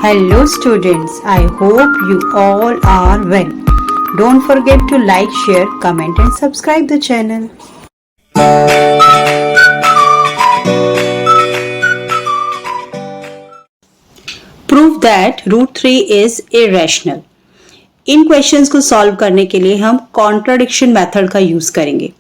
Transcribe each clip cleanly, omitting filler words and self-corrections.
Hello students, I hope you all are well. Don't forget to like, share, comment and subscribe the channel. Prove that root 3 is irrational. In questions को solve करने के लिए हम contradiction method का use करेंगे।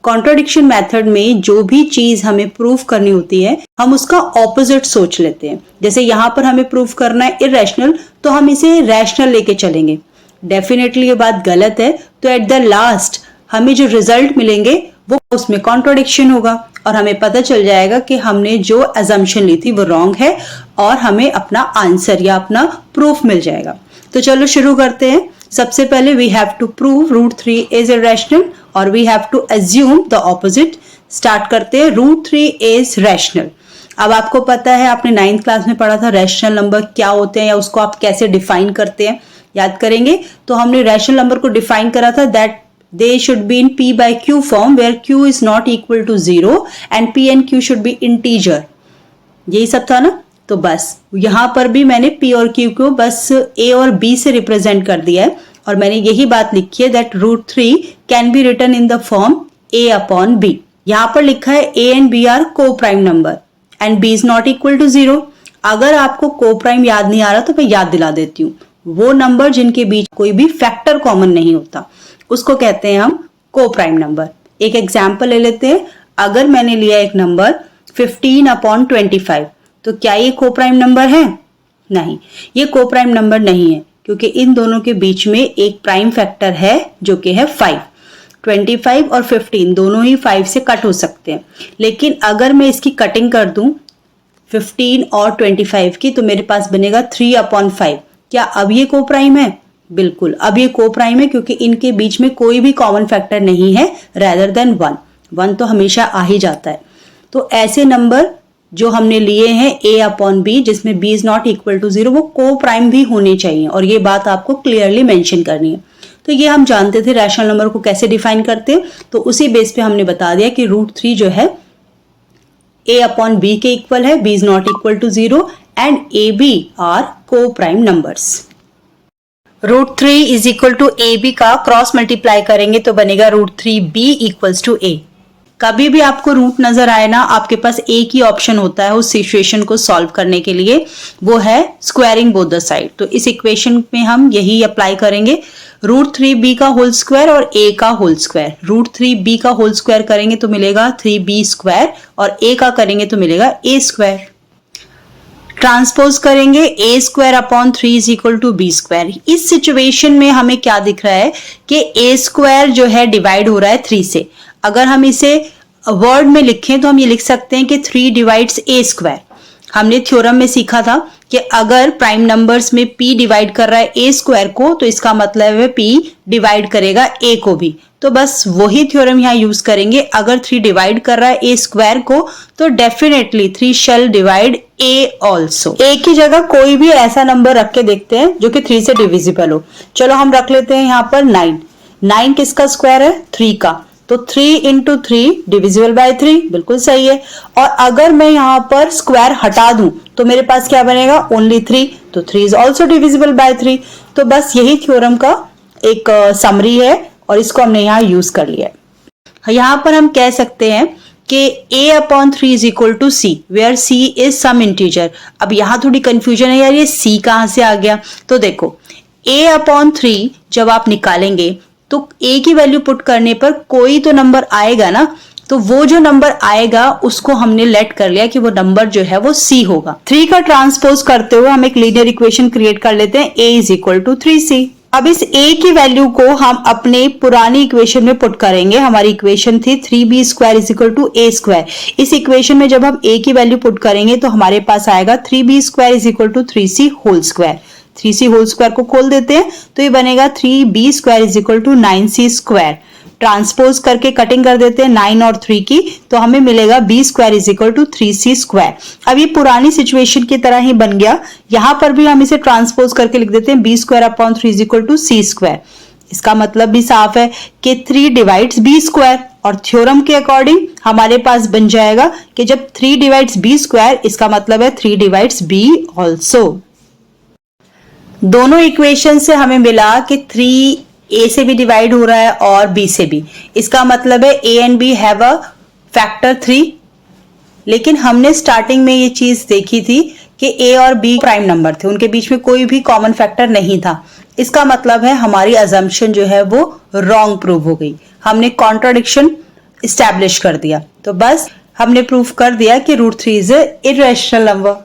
Contradiction method में जो भी चीज हमें प्रूव करनी होती है हम उसका ऑपोजिट सोच लेते हैं। जैसे यहाँ पर हमें प्रूव करना है इरेशनल, तो हम इसे रैशनल लेके चलेंगे। डेफिनेटली ये बात गलत है, तो एट द लास्ट हमें जो रिजल्ट मिलेंगे वो उसमें कॉन्ट्राडिक्शन होगा और हमें पता चल जाएगा कि हमने जो अजम्पशन ली थी वो रॉन्ग है और हमें अपना आंसर या अपना प्रूफ मिल जाएगा। तो चलो शुरू करते हैं। सबसे पहले we have to prove root 3 is irrational और we have to assume the opposite. Start करते हैं। Root 3 is rational. अब आपको पता है, आपने 9th क्लास में पढ़ा था रैशनल नंबर क्या होते हैं या उसको आप कैसे डिफाइन करते हैं, याद करेंगे। तो हमने रैशनल नंबर को डिफाइन करा था that they should be in p by q form where q is not equal to 0 and p and q should be integer। यही सब था ना। तो बस यहां पर भी मैंने p और q को बस a और b से रिप्रेजेंट कर दिया है और मैंने यही बात लिखी है that root 3 can be written in the form a upon b। यहां पर लिखा है a and b आर को prime number and b is not equal to 0। अगर आपको को प्राइम याद नहीं आ रहा तो मैं याद दिला देती हूँ। वो नंबर जिनके बीच कोई भी फैक्टर कॉमन नहीं होता उसको कहते हैं हम को प्राइम नंबर। एक एग्जाम्पल ले लेते हैं। अगर मैंने लिया एक नंबर 15 अपॉन 25, तो क्या ये को प्राइम नंबर है? नहीं, ये को प्राइम नंबर नहीं है क्योंकि इन दोनों के बीच में एक प्राइम फैक्टर है जो कि है 5। 25 और 15 दोनों ही 5 से कट हो सकते हैं, लेकिन अगर मैं इसकी कटिंग कर दूं 15 और 25 की तो मेरे पास बनेगा 3 अपॉन 5। क्या अब ये को प्राइम है? बिल्कुल, अब ये को प्राइम है क्योंकि इनके बीच में कोई भी कॉमन फैक्टर नहीं है रेदर देन 1 तो हमेशा आ ही जाता है। तो ऐसे नंबर जो हमने लिए हैं a अपॉन b जिसमें b is not equal to 0 वो को प्राइम भी होने चाहिए और ये बात आपको क्लियरली मेंशन करनी है। तो ये हम जानते थे रैशनल नंबर को कैसे डिफाइन करते हैं, तो उसी बेस पे हमने बता दिया कि रूट 3 जो है a अपॉन b के इक्वल है, b is not equal to 0 and a b are को prime numbers. Root 3 is equal to A B का क्रॉस मल्टीप्लाई करेंगे तो बनेगा root 3b equals to a। कभी भी आपको रूट नजर आए ना, आपके पास एक ही ऑप्शन होता है उस सिचुएशन को सॉल्व करने के लिए, वो है स्क्वायरिंग बोथ द साइड। तो इस इक्वेशन में हम यही अप्लाई करेंगे। रूट 3b का होल स्क्वायर और a का होल स्क्वायर। रूट 3b का होल स्क्वायर करेंगे तो मिलेगा 3b स्क्वायर और a का करेंगे तो मिलेगा a स्क्वायर। ट्रांसपोज करेंगे a square upon 3 is equal to b square. इस सिचुएशन में हमें क्या दिख रहा है कि a स्क्वायर जो है डिवाइड हो रहा है 3 से। अगर हम इसे वर्ड में लिखें तो हम ये लिख सकते हैं कि 3 डिवाइड्स a स्क्वायर। हमने थ्योरम में सीखा था कि अगर प्राइम नंबर्स में p डिवाइड कर रहा है a स्क्वायर को तो इसका मतलब है p डिवाइड करेगा a को भी। तो बस वही थ्योरम यहाँ यूज करेंगे। अगर 3 डिवाइड कर रहा है a स्क्वायर को तो definitely 3 shall divide a also. a की जगह कोई भी ऐसा नंबर रख के देखते हैं जो कि 3 से डिविजिबल हो। चलो हम रख लेते हैं यहाँ पर 9। 9 किसका स्क्वायर है? 3 का। तो 3 इंटू 3 डिविजिबल बाय 3, बिल्कुल सही है। और अगर मैं यहाँ पर स्क्वायर हटा दूं तो मेरे पास क्या बनेगा? ओनली 3। तो 3 इज ऑल्सो डिविजिबल बाय 3। तो बस यही थ्योरम का एक समरी है और इसको हमने यहाँ यूज कर लिया है। यहाँ पर हम कह सकते हैं कि a upon 3 is equal to c where c is some integer. अब यहाँ थोड़ी कंफ्यूजन है यार, ये c कहाँ से आ गया? तो देखो a अपॉन 3 जब आप निकालेंगे तो a की वैल्यू पुट करने पर कोई तो नंबर आएगा ना, तो वो जो नंबर आएगा उसको हमने लेट कर लिया कि वो नंबर जो है वो c होगा। 3 का ट्रांसपोज करते हुए हम एक लीनियर इक्वेशन क्रिएट कर लेते हैं a is equal to 3c। अब इस a की वैल्यू को हम अपने पुरानी इक्वेशन में पुट करेंगे। हमारी इक्वेशन थी 3b square is equal to a square. इस इक्वेशन में जब हम a की वैल्यू पुट करेंगे तो हमारे पास आएगा 3b square is equal to 3c whole square. 3c whole square को खोल देते हैं तो ये बनेगा 3b square is equal to 9c square. Transpose करके कटिंग कर देते हैं 9 और 3 की, तो हमें मिलेगा b square is equal to 3c square. अब ये पुरानी सिचुएशन की तरह ही बन गया। यहाँ पर भी हम इसे ट्रांसपोज करके लिख देते हैं b square upon 3 is equal to c square. इसका मतलब भी साफ है कि 3 डिवाइड्स b स्क्वायर और थ्योरम के अकॉर्डिंग हमारे पास बन जाएगा कि जब 3 डिवाइड्स b स्क्वायर इसका मतलब है 3 डिवाइड्स b ऑल्सो। दोनों इक्वेशन से हमें मिला कि 3 a से भी डिवाइड हो रहा है और b से भी। इसका मतलब है a and b have a factor 3। लेकिन हमने स्टार्टिंग में ये चीज देखी थी कि a और b प्राइम नंबर थे, उनके बीच में कोई भी कॉमन फैक्टर नहीं था। इसका मतलब है हमारी अजम्पशन जो है वो रॉन्ग प्रूव हो गई, हमने कॉन्ट्राडिक्शन इस्टेब्लिश कर दिया। तो बस हमने प्रूव कर दिया कि √3 इज ए इरेशनल नंबर।